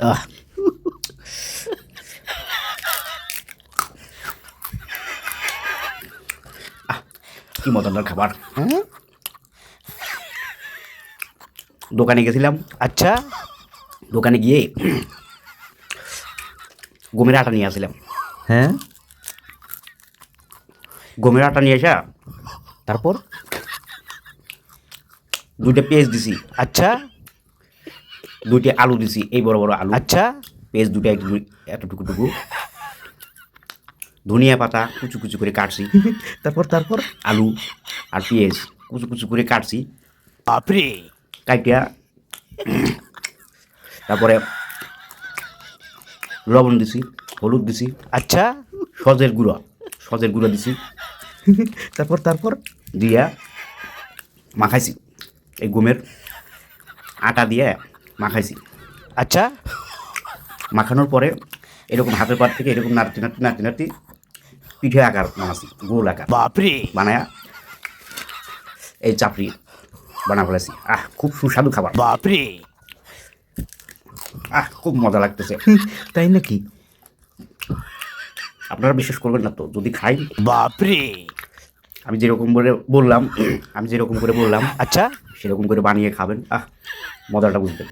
আহ কি মজাদার খাবার। দোকানে গেছিলাম, আচ্ছা, দোকানে গিয়ে গমের আটা নিয়ে আসলাম। হ্যাঁ, গমের আটা নিয়ে আসা তারপর? দুইটা পেঁয়াজ দিছি, আচ্ছা, দুইটা আলু দিছি, এই বড় বড় আলু। আচ্ছা, পেঁয়াজ দুটো এতটুকু টুকু, ধনিয়া পাতা কুচু কুচু করে কাটছি, তারপর? আলু আর পেঁয়াজ কুচু কুচু করে কাটছি, বাপরে! কাটিয়া তারপরে লবণ দিছি, হলুদ দিছি, আচ্ছা, সজের গুঁড়া দিছি, তারপর? দিয়া মাখাইছি, এই গমের আটা দিয়ে মাখাইছি। আচ্ছা, মাখানোর পরে এরকম হাতের পাত থেকে এরকম নাড়তে পিঠে আকার বানাচ্ছি, গোল আকার বাপরে! বানায়া এই চাপড়ি বানা ফেলেছি। খুব সুস্বাদু খাবার। বাপরে! খুব মজা লাগতেছে। তাই নাকি? আপনারা বিশ্বাস করবেন না তো যদি খাই। বাপরে! আমি যেরকম করে বললাম আচ্ছা, সেরকম করে বানিয়ে খাবেন। মজাটা বুঝবেন।